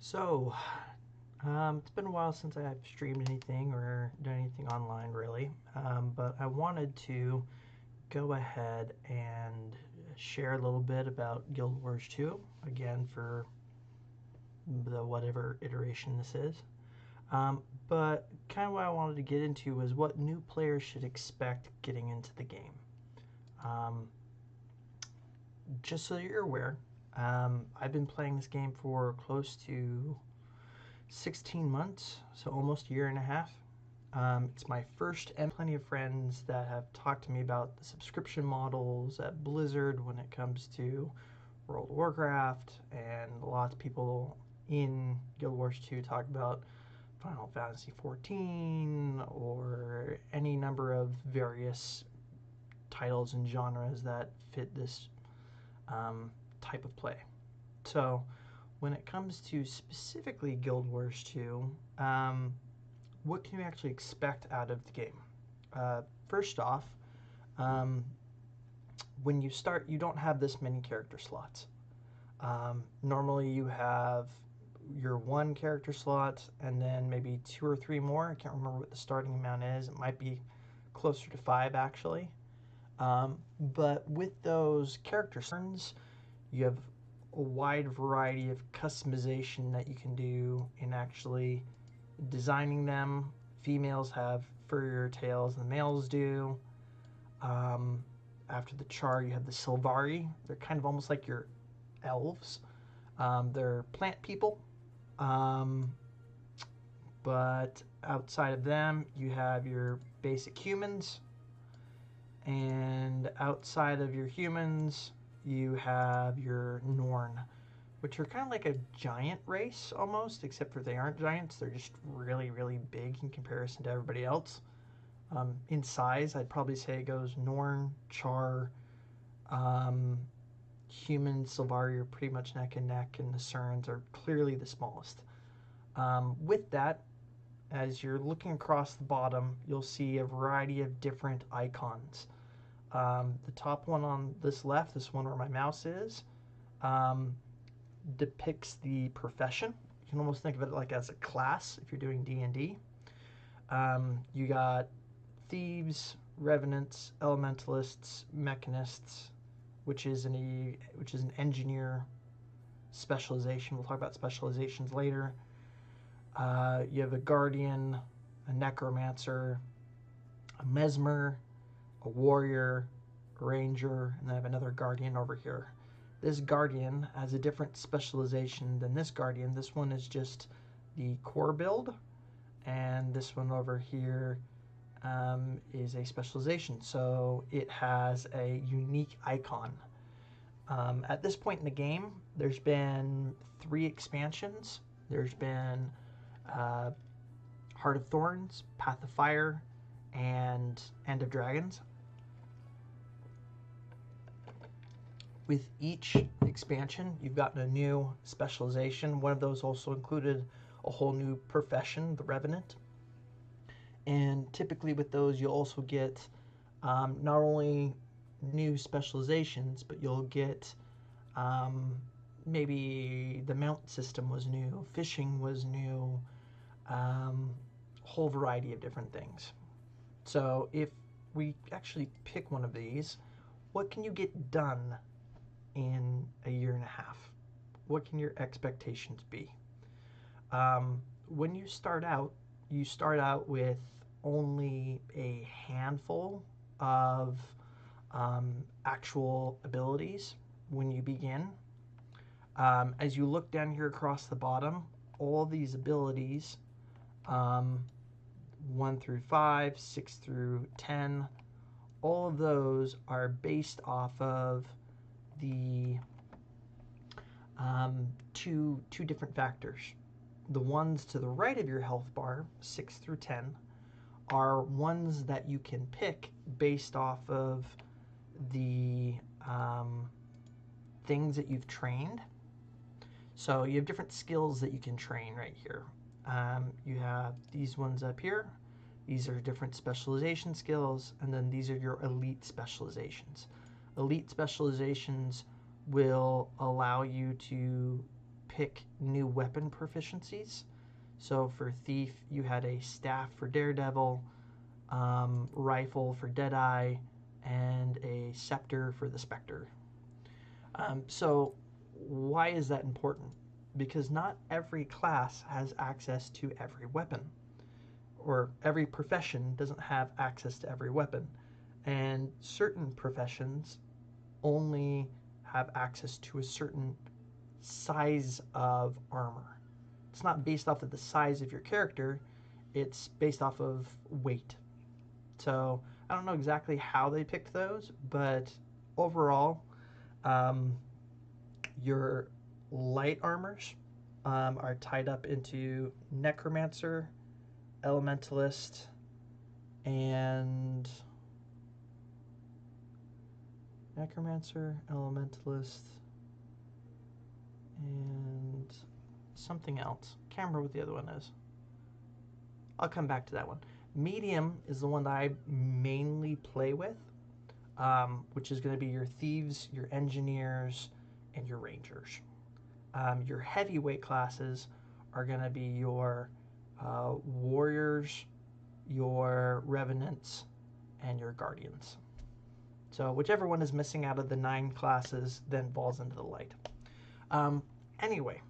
So, it's been a while since I've streamed anything or done anything online, really. But I wanted to go ahead and share a little bit about Guild Wars 2, again, for the whatever iteration this is. But kind of what I wanted to get into was what new players should expect getting into the game. Um, just so you're aware, I've been playing this game for close to 16 months, so almost a year and a half. It's my first, and plenty of friends that have talked to me about the subscription models at Blizzard when it comes to World of Warcraft, and lots of people in Guild Wars 2 talk about Final Fantasy 14 or any number of various titles and genres that fit this type of play. So, when it comes to specifically Guild Wars 2, what can you actually expect out of the game? First off, um, when you start, you don't have this many character slots. Normally, you have your one character slot and then maybe two or three more. I can't remember what the starting amount is. It might be closer to five, actually. But with those character slots, you have a wide variety of customization that you can do in actually designing them. Females have furrier tails than males do. Um, After the char, you have the Sylvari. They're kind of almost like your elves. They're plant people. Um, but outside of them, you have your basic humans. And outside of your humans, you have your Norn, which are kind of like a giant race almost, except for they aren't giants. They're just really, really big in comparison to everybody else. In size, I'd probably say it goes Norn, Char, um, human, Sylvari are pretty much neck and neck, and the Surns are clearly the smallest. With that, as you're looking across the bottom, you'll see a variety of different icons. The top one on this left, this one where my mouse is, um, depicts the profession. You can almost think of it like as a class if you're doing D&D. You got thieves, revenants, elementalists, mechanists, which is an engineer specialization. We'll talk about specializations later. You have a guardian, a necromancer, a mesmer, a warrior, a ranger, and then I have another guardian over here. This guardian has a different specialization than this guardian. This one is just the core build, and this one over here is a specialization. So it has a unique icon. At this point in the game, there's been 3 expansions. There's been Heart of Thorns, Path of Fire, and End of Dragons. With each expansion, you've gotten a new specialization. One of those also included a whole new profession, the Revenant. And typically with those, you'll also get not only new specializations, but you'll get maybe the mount system was new, fishing was new, a whole variety of different things. So if we actually pick one of these, what can you get done in a year and a half? What can your expectations be? When you start out with only a handful of actual abilities when you begin. As you look down here across the bottom, all these abilities, 1 through 5, 6 through 10, all of those are based off of the two different factors. The ones to the right of your health bar, 6 through 10, are ones that you can pick based off of the things that you've trained. So you have different skills that you can train right here. You have these ones up here. These are different specialization skills, and then these are your elite specializations. Elite specializations will allow you to pick new weapon proficiencies. So for Thief, you had a staff for Daredevil, rifle for Deadeye, and a scepter for the Spectre. So why is that important? Because not every class has access to every weapon, or every profession doesn't have access to every weapon. And certain professions only have access to a certain size of armor. It's not based off of the size of your character, it's based off of weight. So I don't know exactly how they picked those, but overall, um, your light armors are tied up into Necromancer, Elementalist, and Elementalist, and something else. Can't remember what the other one is. I'll come back to that one. Medium is the one that I mainly play with, which is going to be your thieves, your engineers, and your rangers. Your heavyweight classes are going to be your warriors, your revenants, and your guardians. So whichever one is missing out of the 9 classes then falls into the light. Anyway,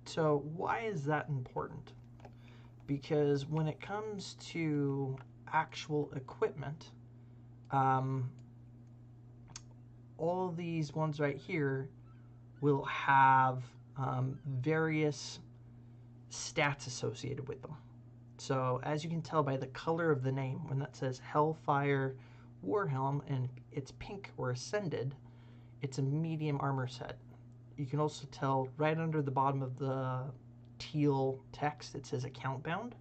so why is that important? Because when it comes to actual equipment, all these ones right here will have various stats associated with them. So as you can tell by the color of the name, when that says Hellfire Warhelm and it's pink or ascended, it's a medium armor set. You can also tell right under the bottom of the teal text it says account bound.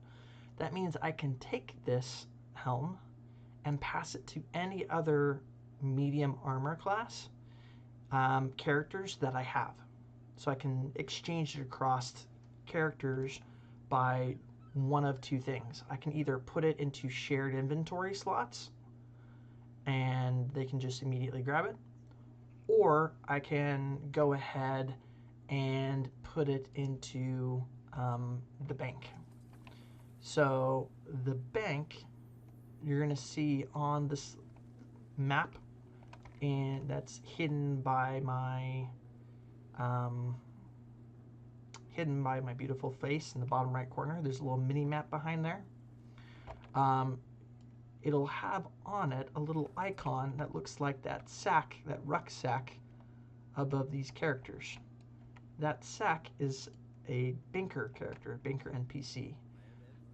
That means I can take this helm and pass it to any other medium armor class characters that I have. So I can exchange it across characters by one of two things. I can either put it into shared inventory slots and they can just immediately grab it, or I can go ahead and put it into the bank. So the bank, you're going to see on this map, and that's hidden by my beautiful face in the bottom right corner. There's a little mini map behind there. It'll have on it a little icon that looks like that sack, that rucksack above these characters. That sack is a banker character, banker NPC.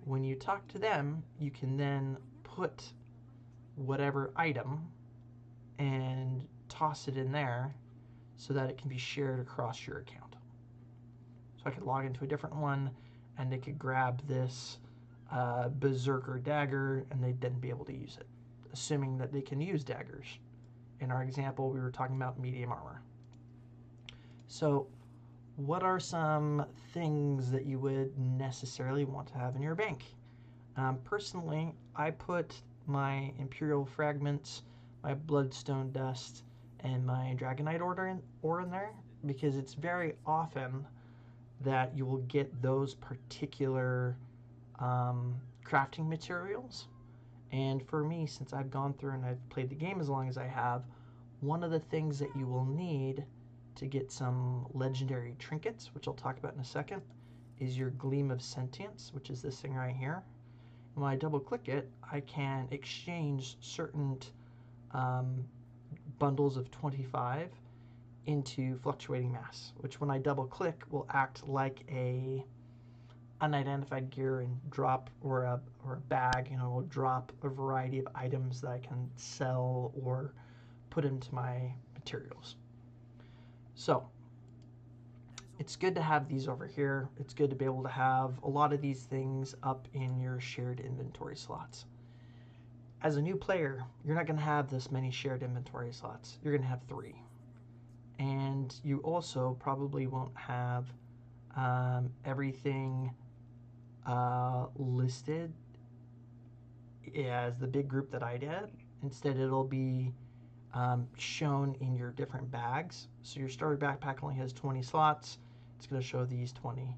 When you talk to them, you can then put whatever item and toss it in there so that it can be shared across your account. So I could log into a different one and they could grab this berserker dagger and they'd then be able to use it, assuming that they can use daggers. In our example, we were talking about medium armor. So what are some things that you would necessarily want to have in your bank? Personally, I put my Imperial Fragments, my Bloodstone Dust, and my Dragonite ore in there because it's very often that you will get those particular crafting materials. And for me, since I've gone through and I've played the game as long as I have, one of the things that you will need to get some legendary trinkets, which I'll talk about in a second, is your Gleam of Sentience, which is this thing right here. And when I double click it, I can exchange certain bundles of 25 into Fluctuating Mass, which when I double click will act like a unidentified gear and drop, or a bag, will drop a variety of items that I can sell or put into my materials. So it's good to have these over here. It's good to be able to have a lot of these things up in your shared inventory slots. As a new player, you're not going to have this many shared inventory slots. You're going to have 3. And you also probably won't have everything listed as the big group that I did. Instead, it'll be shown in your different bags. So your starter backpack only has 20 slots. It's going to show these 20.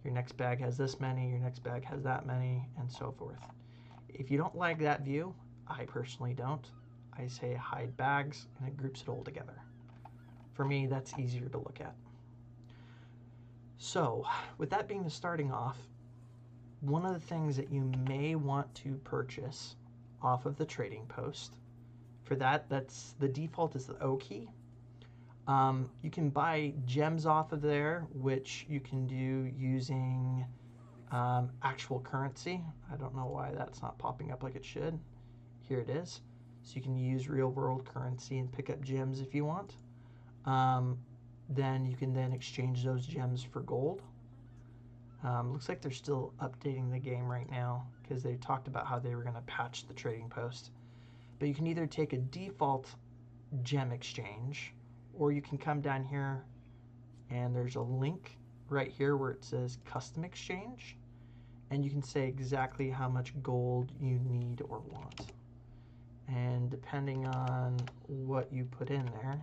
Your next bag has this many, your next bag has that many, and so forth. If you don't like that view, I personally don't, I say hide bags, and it groups it all together. For me, that's easier to look at. So, with that being the starting off, one of the things that you may want to purchase off of the trading post, for that's the default is the O key. You can buy gems off of there, which you can do using actual currency. I don't know why that's not popping up like it should. Here it is. So you can use real world currency and pick up gems if you want. Then you can then exchange those gems for gold. Looks like they're still updating the game right now because they talked about how they were going to patch the trading post. But you can either take a default gem exchange, or you can come down here and there's a link right here where it says custom exchange, and you can say exactly how much gold you need or want. And depending on what you put in there,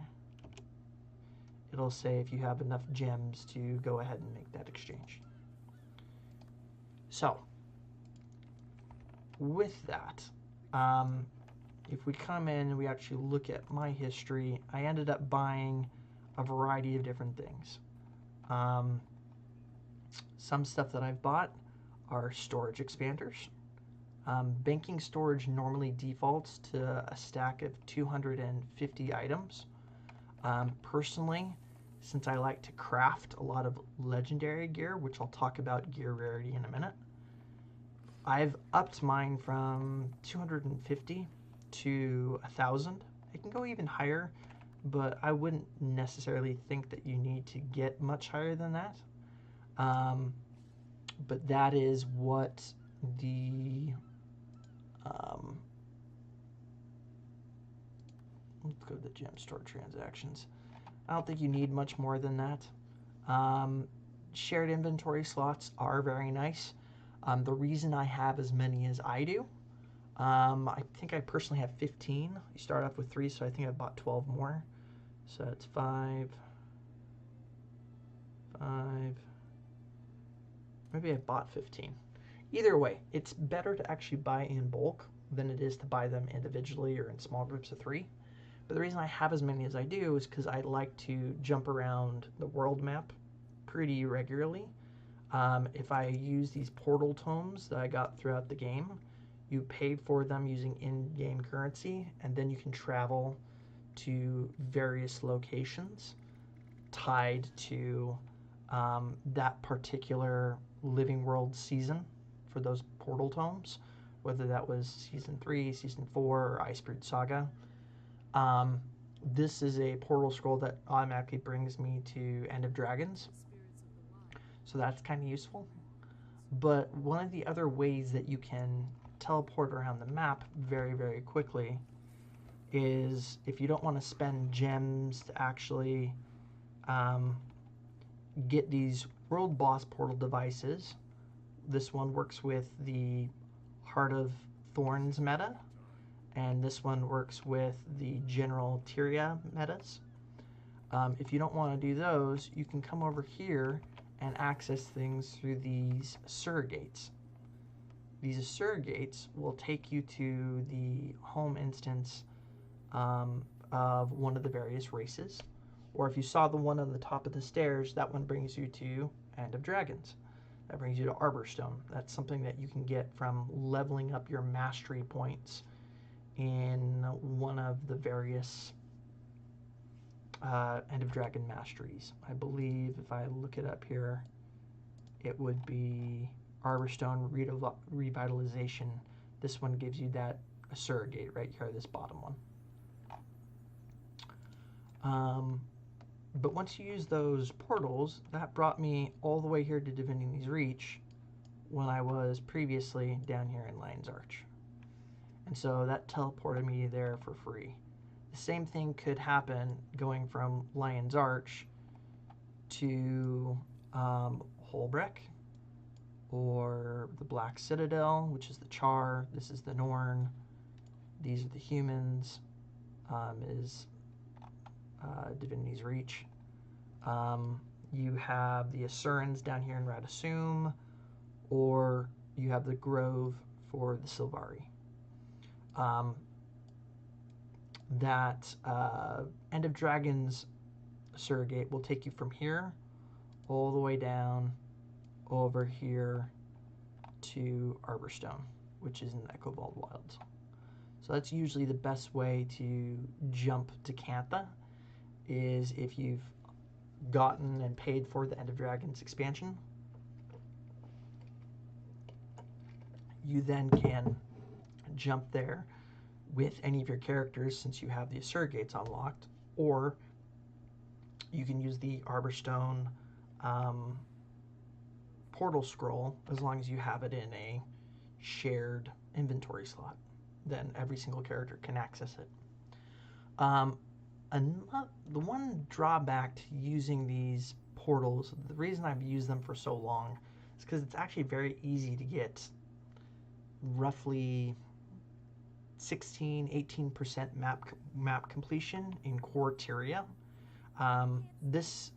it'll say if you have enough gems to go ahead and make that exchange. So, with that, if we come in and we actually look at my history, I ended up buying a variety of different things. Some stuff that I've bought are storage expanders. Banking storage normally defaults to a stack of 250 items. Personally, since I like to craft a lot of legendary gear, which I'll talk about gear rarity in a minute, I've upped mine from 250 to 1,000. It can go even higher, but I wouldn't necessarily think that you need to get much higher than that. But that is what the let's go to the gem store transactions. I don't think you need much more than that. Shared inventory slots are very nice. The reason I have as many as I do, I think I personally have 15. You start off with 3, so I think I bought 12 more. So it's 5. Maybe I bought 15. Either way, it's better to actually buy in bulk than it is to buy them individually or in small groups of 3. But the reason I have as many as I do is because I like to jump around the world map pretty regularly. If I use these portal tomes that I got throughout the game, you pay for them using in-game currency, and then you can travel to various locations tied to that particular living world season for those portal tomes, whether that was season 3, season 4, or Iceberg Saga. This is a portal scroll that automatically brings me to End of Dragons, so that's kind of useful. But one of the other ways that you can teleport around the map very, very quickly is if you don't want to spend gems to actually get these world boss portal devices. This one works with the Heart of Thorns meta, and this one works with the general Tyria metas. If you don't want to do those, you can come over here and access things through these surrogates. These surrogates will take you to the home instance of one of the various races. Or if you saw the one on the top of the stairs, that one brings you to End of Dragons. That brings you to Arborstone. That's something that you can get from leveling up your mastery points in one of the various End of Dragon masteries. I believe if I look it up here, it would be Arborstone Revitalization. This one gives you that a surrogate right here, this bottom one. But once you use those portals, that brought me all the way here to Divinity's Reach when I was previously down here in Lion's Arch. And so that teleported me there for free. The same thing could happen going from Lion's Arch to Holbreck, or the Black Citadel, which is the Char. This is the Norn. These are the humans. Is Divinity's Reach. you have the Asurans down here in Radasum, or you have the Grove for the Sylvari. That End of Dragons surrogate will take you from here all the way down over here to Arborstone, which is in the Echovald Wilds. So that's usually the best way to jump to Cantha, is if you've gotten and paid for the End of Dragons expansion. You then can jump there with any of your characters since you have the surrogates unlocked, or you can use the Arborstone portal scroll as long as you have it in a shared inventory slot. Then every single character can access it. The one drawback to using these portals, the reason I've used them for so long, is because it's actually very easy to get roughly 16-18% map completion in core Tyria. This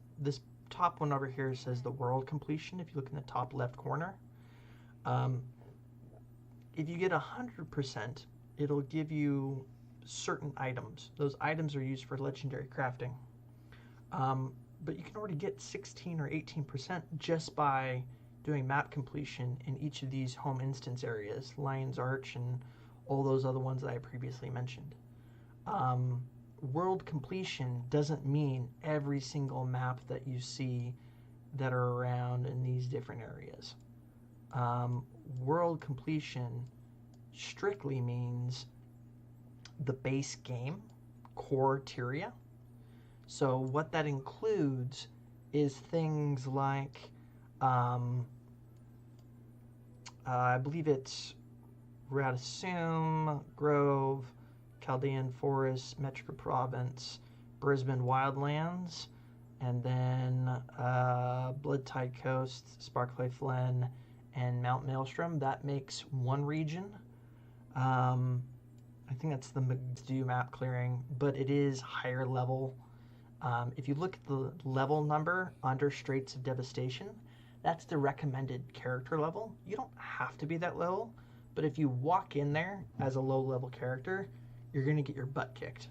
top one over here says the world completion. If you look in the top left corner, if you get 100%, it'll give you certain items. Those items are used for legendary crafting. But you can already get 16 or 18% just by doing map completion in each of these home instance areas, Lion's Arch and all those other ones that I previously mentioned. World completion doesn't mean every single map that you see that are around in these different areas. World completion strictly means the base game, core Tyria. So what that includes is things like, I believe it's Radasum, Grove, Chaldean Forest, Metrica Province, Brisbane Wildlands, and then Bloodtide Coast, Sparkley Fen, and Mount Maelstrom. That makes one region. I think that's the McDo map clearing, but it is higher level. If you look at the level number under Straits of Devastation, that's the recommended character level. You don't have to be that level, but if you walk in there as a low level character, you're going to get your butt kicked.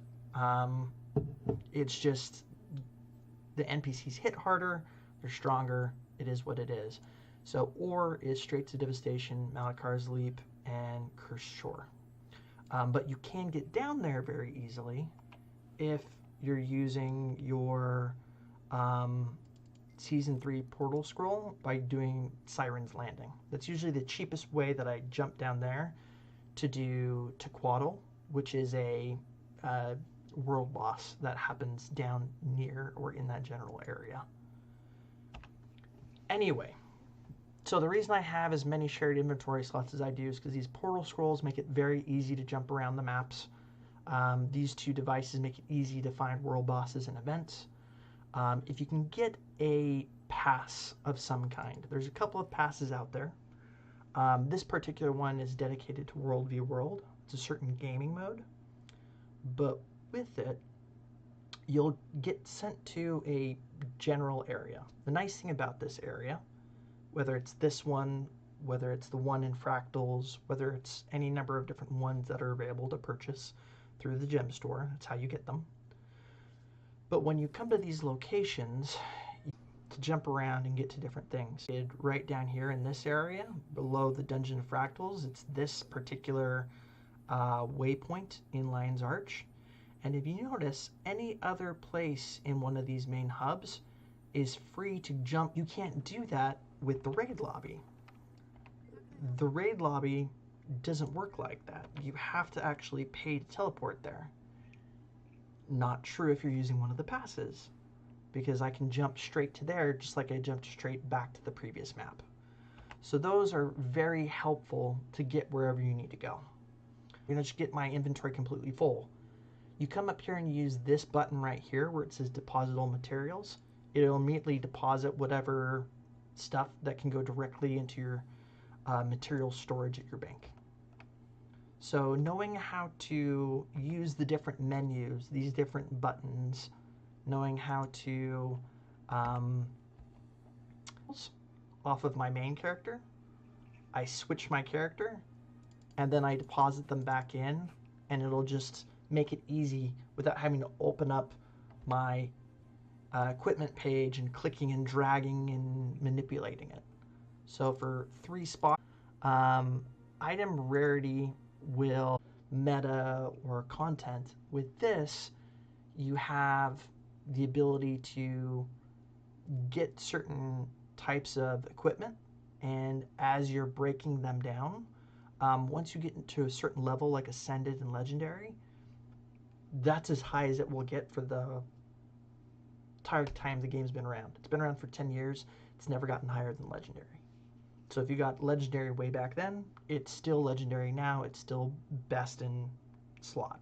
It's just the NPCs hit harder, they're stronger, it is what it is. So Ore is Straits of Devastation, Malakar's Leap, and Cursed Shore. But you can get down there very easily if you're using your Season 3 portal scroll by doing Siren's Landing. That's usually the cheapest way that I jump down there to do Tequatl, which is a world boss that happens down near or in that general area. Anyway, so the reason I have as many shared inventory slots as I do is because these portal scrolls make it very easy to jump around the maps. These two devices make it easy to find world bosses and events. If you can get a pass of some kind, there's a couple of passes out there. This particular one is dedicated to Worldview World. It's a certain gaming mode. But with it, you'll get sent to a general area. The nice thing about this area, whether it's this one, whether it's the one in Fractals, whether it's any number of different ones that are available to purchase through the gem store, that's how you get them. But when you come to these locations, to jump around and get to different things. Right down here in this area, below the Dungeon of Fractals, it's this particular waypoint in Lion's Arch. And if you notice, any other place in one of these main hubs is free to jump. You can't do that with the raid lobby. The raid lobby doesn't work like that. You have to actually pay to teleport there. Not true if you're using one of the passes, because I can jump straight to there just like I jumped straight back to the previous map. So those are very helpful to get wherever you need to go. You're going to just get my inventory completely full. You come up here and you use this button right here where it says deposit all materials. It'll immediately deposit whatever stuff that can go directly into your material storage at your bank. So knowing how to use the different menus, these different buttons, knowing how to off of my main character. I switch my character, and then I deposit them back in, and it'll just make it easy without having to open up my equipment page and clicking and dragging and manipulating it. So for 3 spots, item rarity will meta or content. With this, you have the ability to get certain types of equipment, and as you're breaking them down, once you get into a certain level like Ascended and Legendary, that's as high as it will get for the entire time the game's been around. It's been around for 10 years. It's never gotten higher than Legendary. So if you got Legendary way back then, it's still Legendary now. It's still best in slot.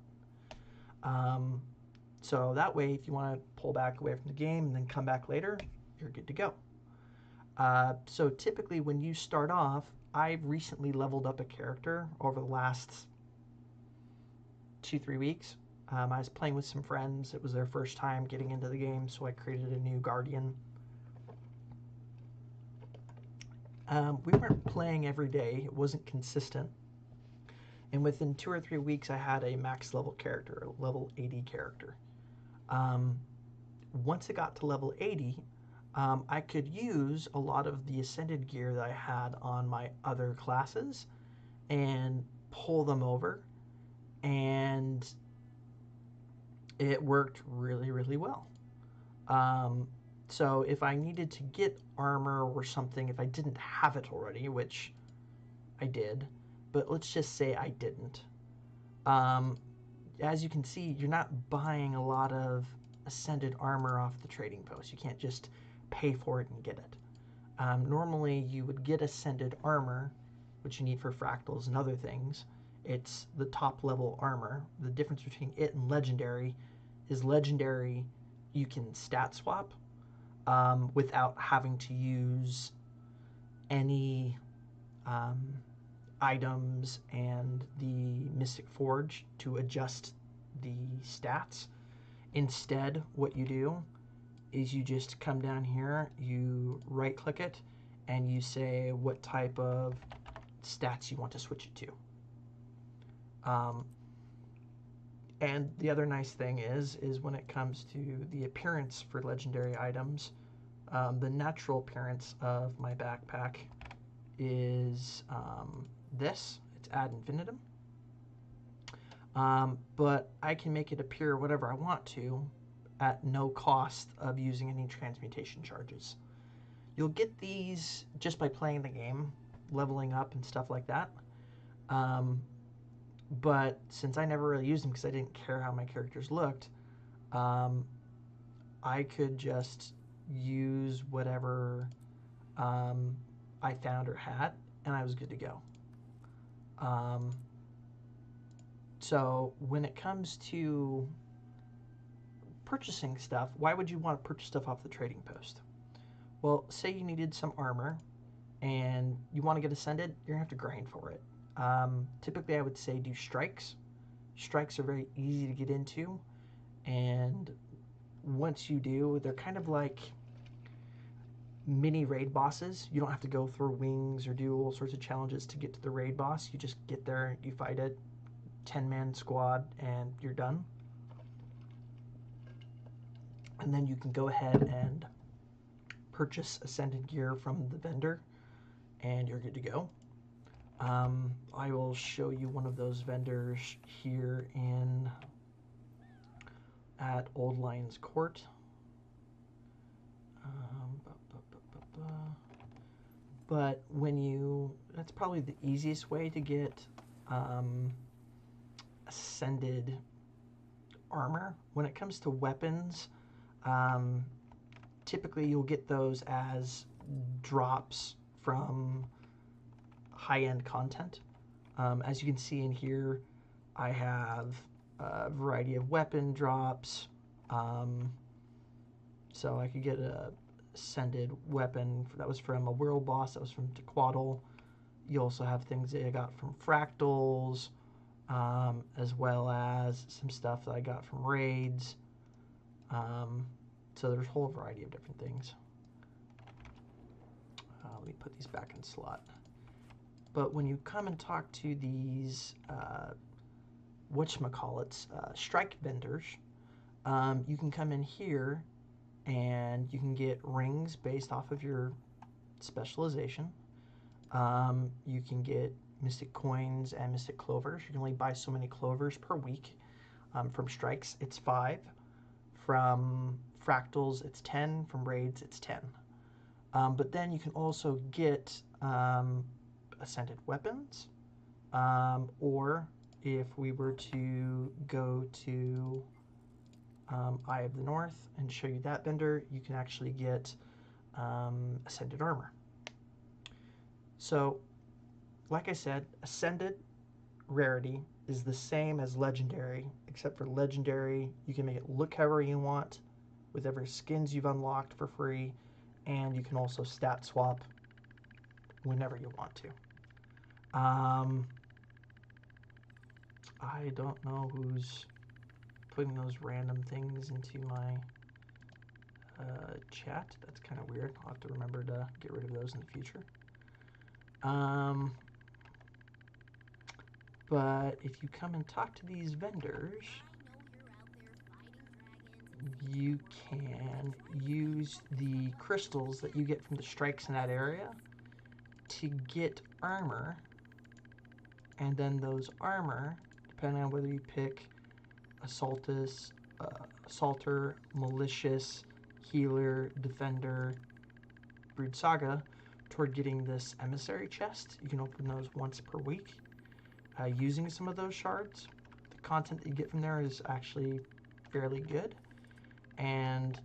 So that way, if you want to pull back away from the game and then come back later, you're good to go. So typically when you start off, I've recently leveled up a character over the last 2-3 weeks. I was playing with some friends. It was their first time getting into the game, so I created a new Guardian. We weren't playing every day. It wasn't consistent. And within 2 or 3 weeks, I had a max level character, a level 80 character. Once it got to level 80, I could use a lot of the Ascended gear that I had on my other classes and pull them over, and it worked really, really well. So if I needed to get armor or something, if I didn't have it already, which I did, but let's just say I didn't. As you can see, you're not buying a lot of Ascended armor off the trading post. You can't just pay for it and get it. Normally, you would get Ascended armor, which you need for fractals and other things. It's the top level armor. The difference between it and Legendary is Legendary you can stat swap without having to use any items and the Mystic Forge to adjust the stats. Instead, what you do is you just come down here, you right click it, and you say what type of stats you want to switch it to. And the other nice thing is when it comes to the appearance for legendary items, the natural appearance of my backpack is this. It's ad infinitum. But I can make it appear whatever I want to at no cost of using any transmutation charges. You'll get these just by playing the game, leveling up and stuff like that. But since I never really used them because I didn't care how my characters looked, I could just use whatever I found or had, and I was good to go. So when it comes to purchasing stuff, why would you want to purchase stuff off the trading post? Well, say you needed some armor and you want to get Ascended, you're going to have to grind for it. Typically, I would say do strikes. Strikes are very easy to get into, and once you do, they're kind of like mini raid bosses. You don't have to go through wings or do all sorts of challenges to get to the raid boss. You just get there, you fight it, 10-man squad, and you're done. And then you can go ahead and purchase Ascended gear from the vendor, and you're good to go. I will show you one of those vendors here at Old Lions Court. But that's probably the easiest way to get Ascended armor. When it comes to weapons, typically you'll get those as drops from high-end content. As you can see in here, I have a variety of weapon drops. So I could get a Ascended weapon that was from a world boss, that was from Tequatl. You also have things that I got from fractals, as well as some stuff that I got from raids. So there's a whole variety of different things. Let me put these back in slot. But when you come and talk to these whatchamacallits, strike vendors, you can come in here and you can get rings based off of your specialization. You can get mystic coins and mystic clovers. You can only buy so many clovers per week. From strikes, it's 5. From fractals, it's 10. From raids, it's 10. But then you can also get ascended weapons, or if we were to go to Eye of the North and show you that vendor, you can actually get ascended armor. So, like I said, ascended rarity is the same as legendary, except for legendary, you can make it look however you want with every skins you've unlocked for free, and you can also stat swap whenever you want to. I don't know who's putting those random things into my chat. That's kind of weird. I'll have to remember to get rid of those in the future. But if you come and talk to these vendors, you can use the crystals that you get from the strikes in that area to get armor, and then those armor, depending on whether you pick Assaultus, Assaulter, Malicious, Healer, Defender, Brood Saga, toward getting this Emissary chest. You can open those once per week. Using some of those shards, the content that you get from there is actually fairly good. And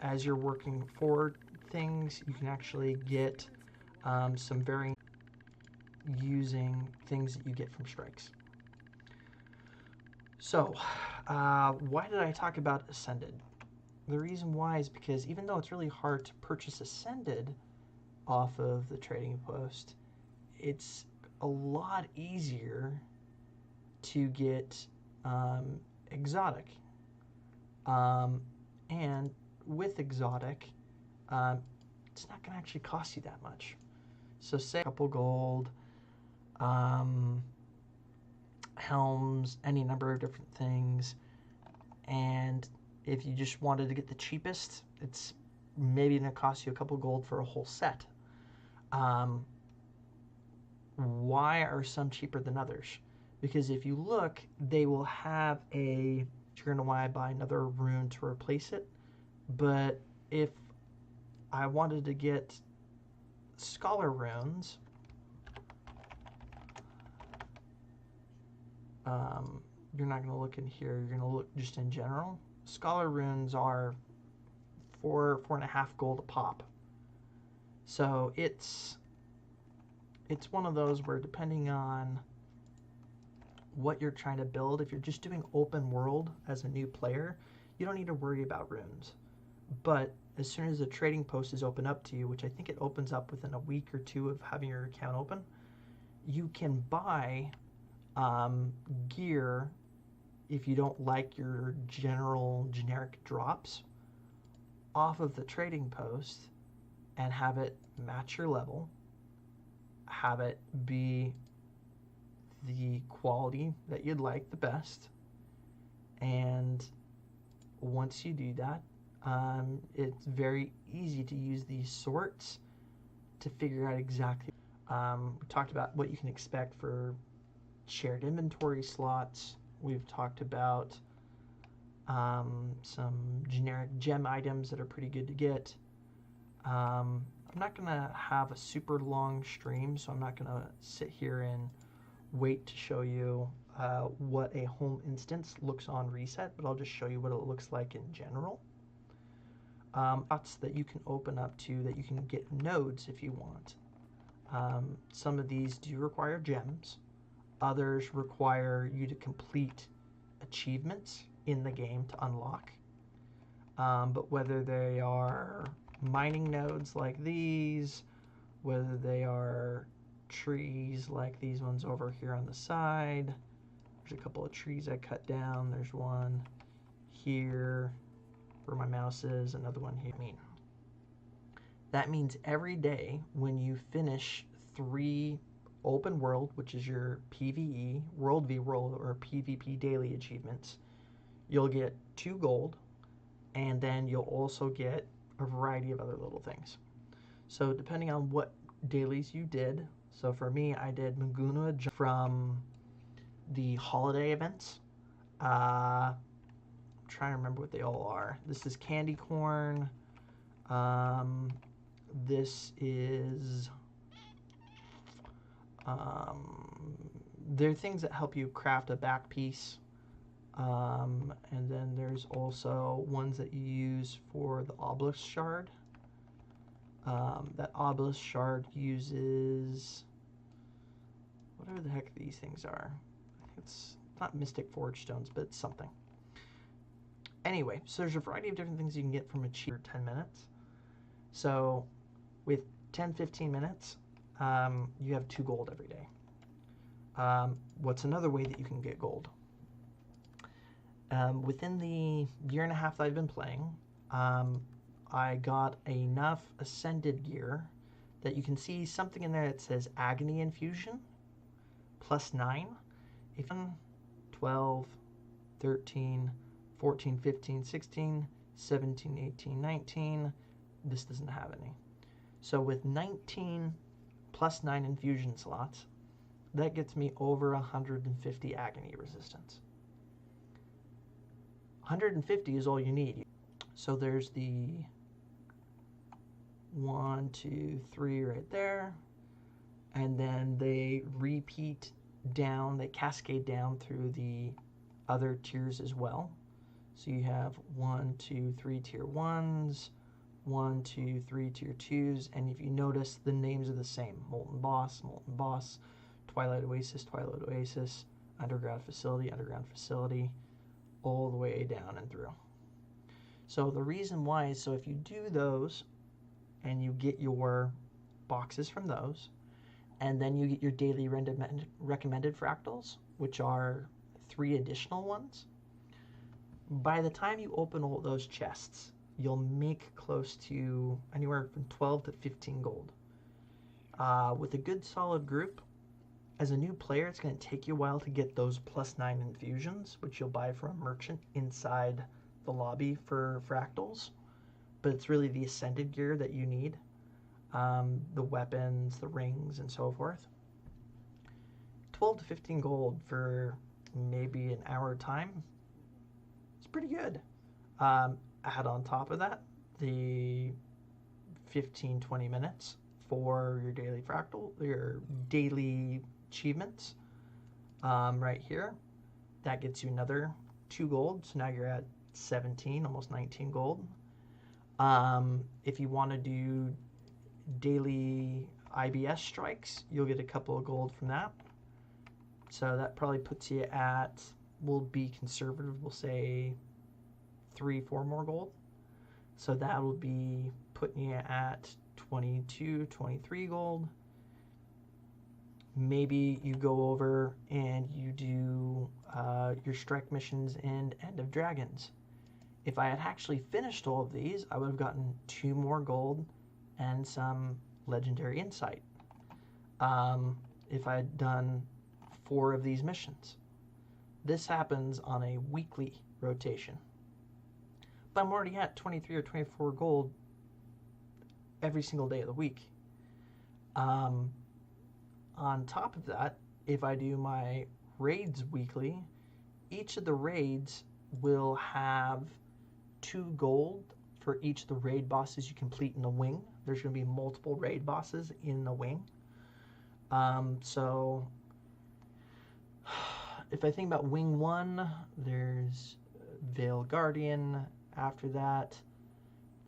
as you're working forward things, you can actually get some varying using things that you get from strikes. So, why did I talk about Ascended? The reason why is because even though it's really hard to purchase Ascended off of the trading post, it's a lot easier to get exotic. And with exotic, it's not going to actually cost you that much. So say a couple gold, helms, any number of different things, and if you just wanted to get the cheapest, it's maybe going to cost you a couple gold for a whole set. Why are some cheaper than others? Because if you look, they will have a, you're going to want to buy another rune to replace it. But if I wanted to get scholar runes, you're not going to look in here, you're going to look just in general. Scholar runes are 4.5 gold a pop. So it's one of those where, depending on what you're trying to build, if you're just doing open world as a new player, you don't need to worry about runes. But as soon as the trading post is open up to you, which I think it opens up within a week or two of having your account open, you can buy gear if you don't like your generic drops off of the trading post and have it match your level, have it be the quality that you'd like the best, and once you do that, it's very easy to use these sorts to figure out exactly. We talked about what you can expect for shared inventory slots. We've talked about some generic gem items that are pretty good to get. I'm not going to have a super long stream, so I'm not going to sit here and wait to show you what a home instance looks on reset, but I'll just show you what it looks like in general. Lots that you can open up to, that you can get nodes if you want. Some of these do require gems. Others require you to complete achievements in the game to unlock. But whether they are mining nodes like these, whether they are trees like these ones over here on the side, there's a couple of trees I cut down. There's one here where my mouse is, another one here. That means every day when you finish 3 open world, which is your PvE, World v World, or PvP daily achievements, you'll get 2 gold, and then you'll also get a variety of other little things. So depending on what dailies you did, so for me, I did Maguna from the holiday events. I'm trying to remember what they all are. This is candy corn. This is there are things that help you craft a back piece. And then there's also ones that you use for the obelisk shard. That obelisk shard uses whatever the heck these things are. It's not mystic forge stones, but it's something. Anyway, so there's a variety of different things you can get from a cheap 10 minutes. So with 10-15 minutes, you have 2 gold every day. What's another way that you can get gold? Within the year and a half that I've been playing, I got enough ascended gear that you can see something in there that says Agony Infusion plus 9. If 12, 13, 14, 15, 16, 17, 18, 19, this doesn't have any. So with 19 plus 9 infusion slots, that gets me over 150 agony resistance. 150 is all you need. So there's the 1, 2, 3 right there. And then they repeat down, they cascade down through the other tiers as well. So you have 1, 2, 3 tier 1s, 1, 2, 3 tier 2s, and if you notice, the names are the same. Molten Boss, Twilight Oasis, Underground Facility, all the way down and through. So the reason why is, so if you do those, and you get your boxes from those, and then you get your daily recommended fractals, which are 3 additional ones, by the time you open all those chests, you'll make close to anywhere from 12 to 15 gold. With a good solid group, as a new player, it's going to take you a while to get those plus 9 infusions, which you'll buy from a merchant inside the lobby for fractals. But it's really the ascended gear that you need. The weapons, the rings, and so forth. 12 to 15 gold for maybe an hour time. It's pretty good. Add on top of that the 15-20 minutes for your daily fractal, your daily achievements right here. That gets you another 2 gold, so now you're at 17, almost 19 gold. If you want to do daily IBS strikes, you'll get a couple of gold from that. So that probably puts you at, we'll be conservative, we'll say 3-4 more gold. So that will be putting you at 22, 23 gold. Maybe you go over and you do your strike missions in End of Dragons. If I had actually finished all of these, I would have gotten 2 more gold and some legendary insight. If I had done 4 of these missions. This happens on a weekly rotation. But I'm already at 23 or 24 gold every single day of the week. On top of that, if I do my raids weekly, each of the raids will have 2 gold for each of the raid bosses you complete in the wing. There's going to be multiple raid bosses in the wing. So if I think about Wing 1, there's Veil Guardian. After that,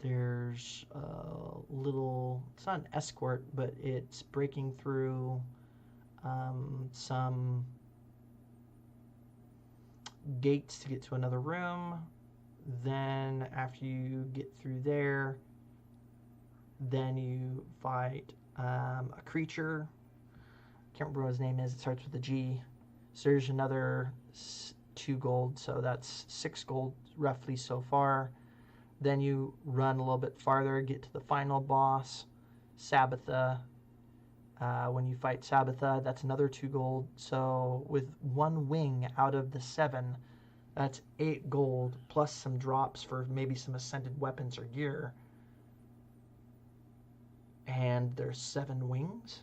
there's a little, it's not an escort, but it's breaking through some gates to get to another room. Then after you get through there, then you fight a creature. Can't remember what his name is. It starts with a G. So there's another 2 gold. So that's 6 gold roughly so far. Then you run a little bit farther, get to the final boss, Sabbatha. When you fight Sabbatha, that's another 2 gold. So with 1 wing out of the 7, that's 8 gold, plus some drops for maybe some ascended weapons or gear. And there's 7 wings.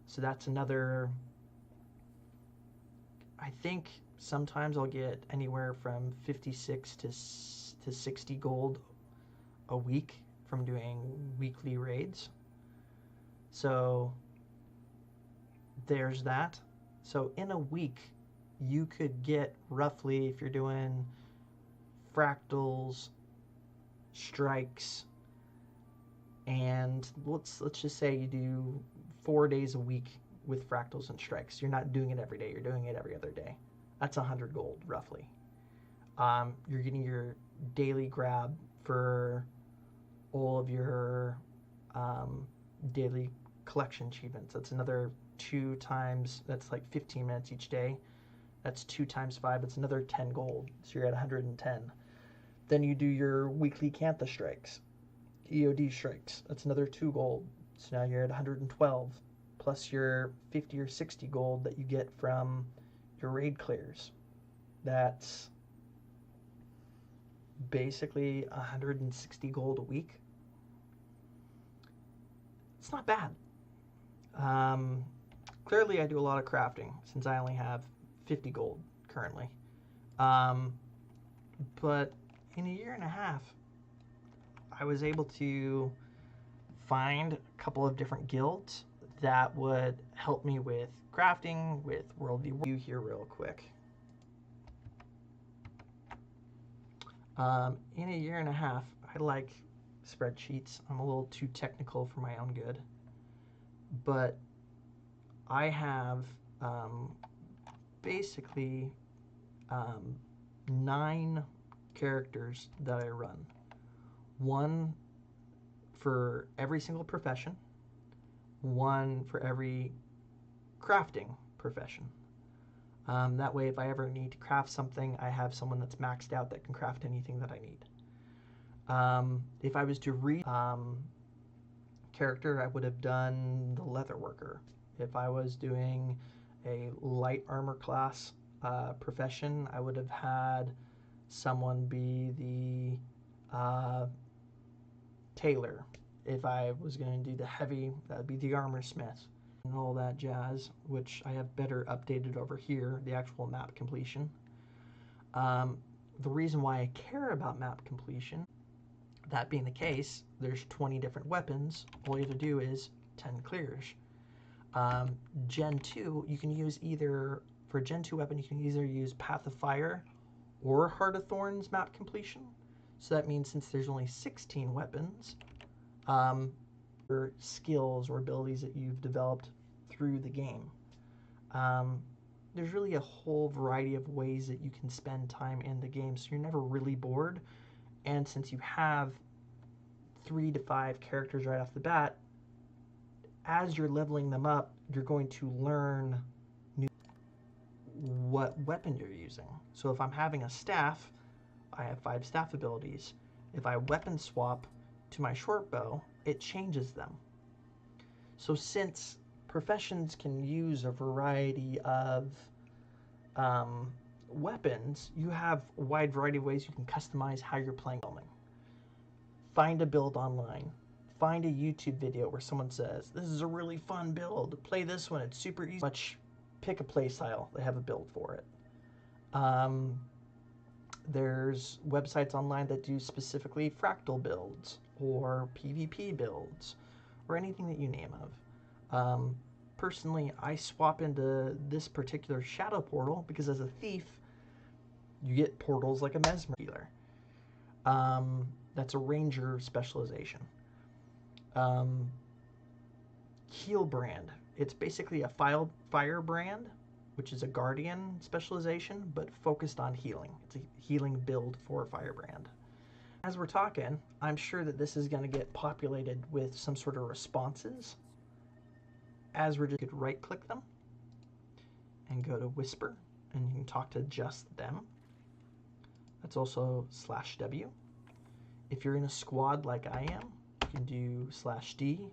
So that's another, I think sometimes I'll get anywhere from 56 to 60 gold a week from doing weekly raids. So there's that. So in a week, you could get roughly, if you're doing fractals, strikes, and let's just say you do 4 days a week with fractals and strikes. You're not doing it every day. You're doing it every other day. That's 100 gold, roughly. You're getting your daily grab for all of your daily collection achievements. That's another 2 times, that's like 15 minutes each day. That's 2 times 5. It's another 10 gold. So you're at 110. Then you do your weekly Cantha strikes, EOD strikes. That's another 2 gold. So now you're at 112, plus your 50 or 60 gold that you get from your raid clears. That's basically 160 gold a week. It's not bad. Clearly I do a lot of crafting since I only have 50 gold currently. But in a year and a half, I was able to find a couple of different guilds that would help me with crafting, with worldview here real quick. In a year and a half, I like spreadsheets. I'm a little too technical for my own good. But I have basically 9 characters that I run. 1 for every single profession, 1 for every crafting profession. That way, if I ever need to craft something, I have someone that's maxed out that can craft anything that I need. If I was to read character, I would have done the leather worker. If I was doing a light armor class profession, I would have had someone be the tailor. If I was going to do the heavy, that would be the armor smith and all that jazz, which I have better updated over here, the actual map completion. The reason why I care about map completion, that being the case, there's 20 different weapons. All you have to do is 10 clears. Gen 2, you can use either, for a Gen 2 weapon, you can either use Path of Fire or Heart of Thorns map completion. So that means since there's only 16 weapons, or skills or abilities that you've developed through the game. There's really a whole variety of ways that you can spend time in the game, so you're never really bored. And since you have 3 to 5 characters right off the bat, as you're leveling them up, you're going to learn what weapon you're using. So if I'm having a staff, I have 5 staff abilities. If I weapon swap to my short bow, it changes them. So since professions can use a variety of weapons, you have a wide variety of ways you can customize how you're playing. Find a build online. Find a YouTube video where someone says, this is a really fun build. Play this one, it's super easy. Pick a play style. They have a build for it. There's websites online that do specifically fractal builds or PvP builds or anything that you name of. Personally, I swap into this particular shadow portal because as a thief, you get portals like a mesmer healer. That's a ranger specialization. Heal brand. It's basically a fire brand, which is a guardian specialization, but focused on healing. It's a healing build for firebrand. As we're talking, I'm sure that this is going to get populated with some sort of responses. As we're just right click them and go to whisper, and you can talk to just them. That's also /W. If you're in a squad like I am, you can do /D.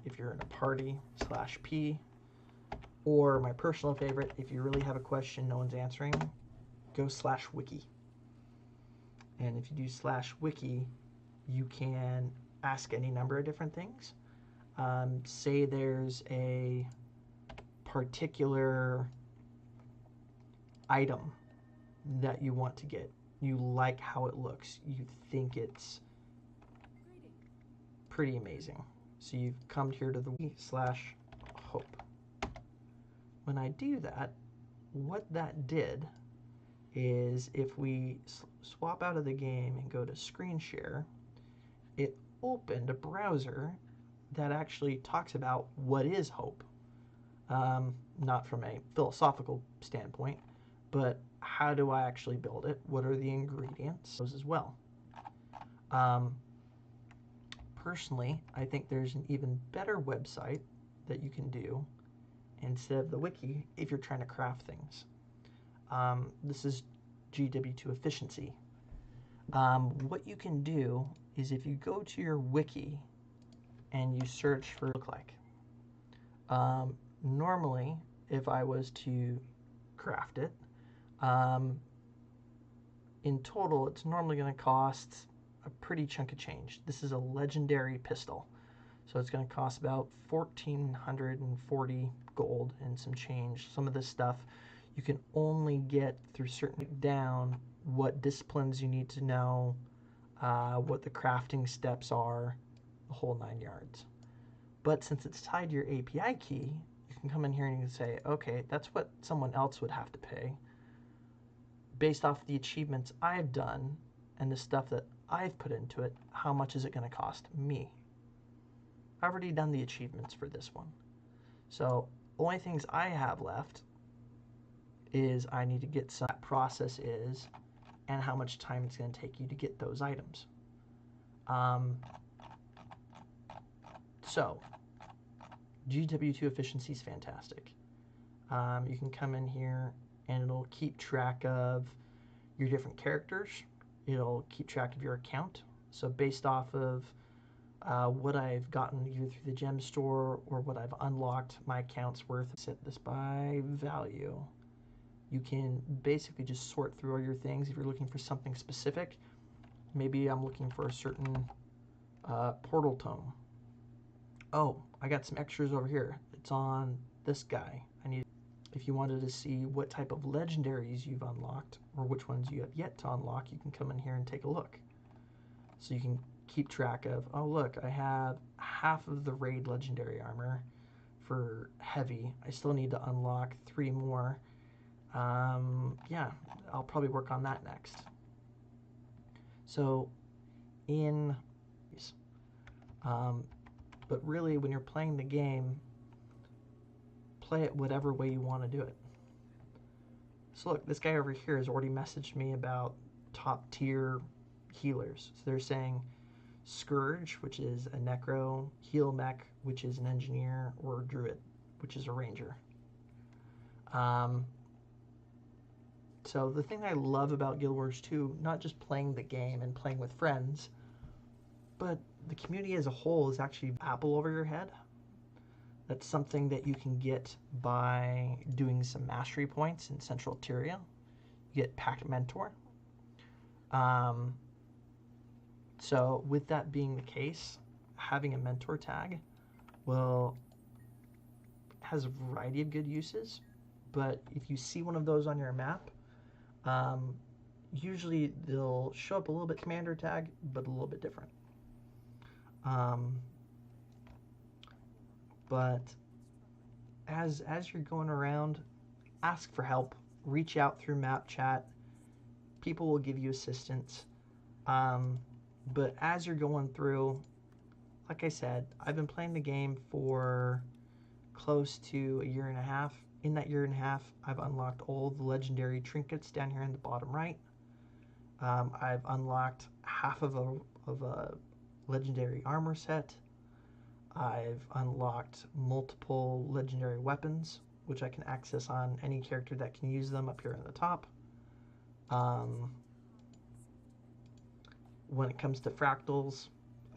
If you're in a party, /P. Or my personal favorite, if you really have a question no one's answering, go /wiki. And if you do /wiki, you can ask any number of different things. Say there's a particular item that you want to get. You like how it looks. You think it's pretty amazing. So you've come here to the /hope. When I do that, what that did is if we swap out of the game and go to screen share, it opened a browser that actually talks about what is hope. Not from a philosophical standpoint, but how do I actually build it? What are the ingredients? Those as well. Personally, I think there's an even better website that you can do instead of the wiki if you're trying to craft things. This is GW2 efficiency. What you can do is if you go to your wiki and you search for look like. Normally, if I was to craft it, in total, it's normally going to cost a pretty chunk of change. This is a legendary pistol, so it's going to cost about 1,440 gold and some change. Some of this stuff you can only get through certain down what disciplines you need to know, what the crafting steps are, the whole 9 yards. But since it's tied to your API key, you can come in here and you can say, okay, that's what someone else would have to pay. Based off the achievements I've done and the stuff that I've put into it, how much is it going to cost me? I've already done the achievements for this one. So only things I have left is I need to get some process is and how much time it's going to take you to get those items. So GW2 efficiency is fantastic. You can come in here and it'll keep track of your different characters. It'll keep track of your account. So based off of what I've gotten either through the gem store or what I've unlocked, my account's worth. Set this by value. You can basically just sort through all your things. If you're looking for something specific, maybe I'm looking for a certain portal tome. Oh, I got some extras over here. It's on this guy. If you wanted to see what type of legendaries you've unlocked or which ones you have yet to unlock, you can come in here and take a look. So you can keep track of, oh look, I have half of the raid legendary armor for heavy. I still need to unlock 3 more. Yeah, I'll probably work on that next. So but really when you're playing the game, play it whatever way you want to do it. So look, this guy over here has already messaged me about top tier healers. So they're saying Scourge, which is a necro, heal mech, which is an engineer, or druid, which is a ranger. So the thing I love about Guild Wars 2, not just playing the game and playing with friends, but the community as a whole is actually apple over your head. That's something that you can get by doing some mastery points in Central Tyria. You get Pact Mentor. So with that being the case, having a mentor tag has a variety of good uses, but if you see one of those on your map, usually they'll show up a little bit commander tag, but a little bit different. But as you're going around, ask for help, reach out through map chat. People will give you assistance. But as you're going through, like I said, I've been playing the game for close to a year and a half. In that year and a half, I've unlocked all the legendary trinkets down here in the bottom right. I've unlocked half of a legendary armor set. I've unlocked multiple legendary weapons, which I can access on any character that can use them up here in the top. When it comes to fractals,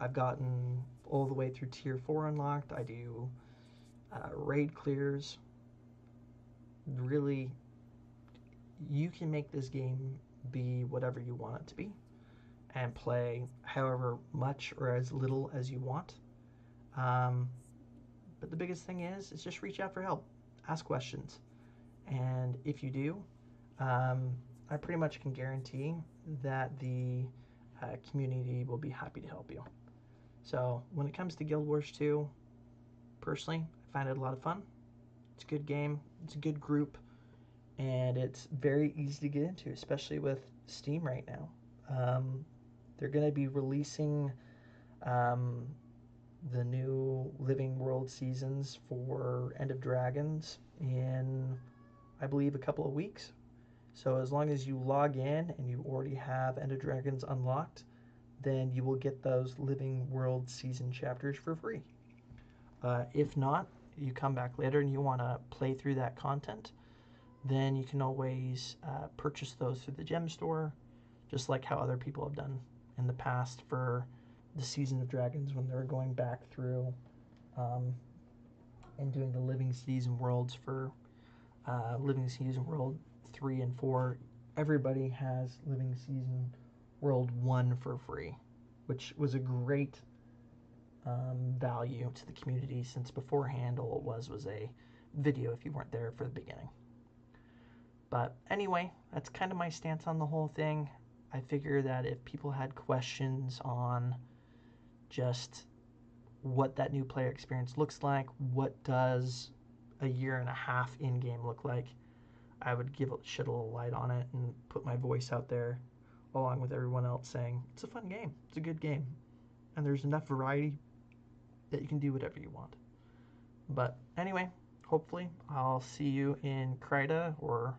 I've gotten all the way through tier 4 unlocked. I do raid clears. Really, you can make this game be whatever you want it to be and play however much or as little as you want. Um, but the biggest thing is just reach out for help, ask questions, and if you do, um, I pretty much can guarantee that the community will be happy to help you. So when it comes to Guild Wars 2, personally, I find it a lot of fun. It's a good game. It's a good group, and it's very easy to get into, especially with Steam right now. They're going to be releasing um, the new Living World seasons for End of Dragons in, I believe, a couple of weeks. So as long as you log in and you already have End of Dragons unlocked, then you will get those Living World season chapters for free. If not, you come back later and you want to play through that content, then you can always purchase those through the gem store, just like how other people have done in the past for the Season of Dragons when they were going back through um, and doing the Living Season Worlds for Living Season World 3 and 4. Everybody has Living Season World 1 for free, which was a great value to the community, since beforehand all it was a video if you weren't there for the beginning. But anyway, that's kind of my stance on the whole thing. I figure that if people had questions on just what that new player experience looks like, what does a year and a half in game look like, I would shed a little light on it and put my voice out there along with everyone else saying it's a fun game, it's a good game, and there's enough variety that you can do whatever you want. But anyway, hopefully I'll see you in Krita or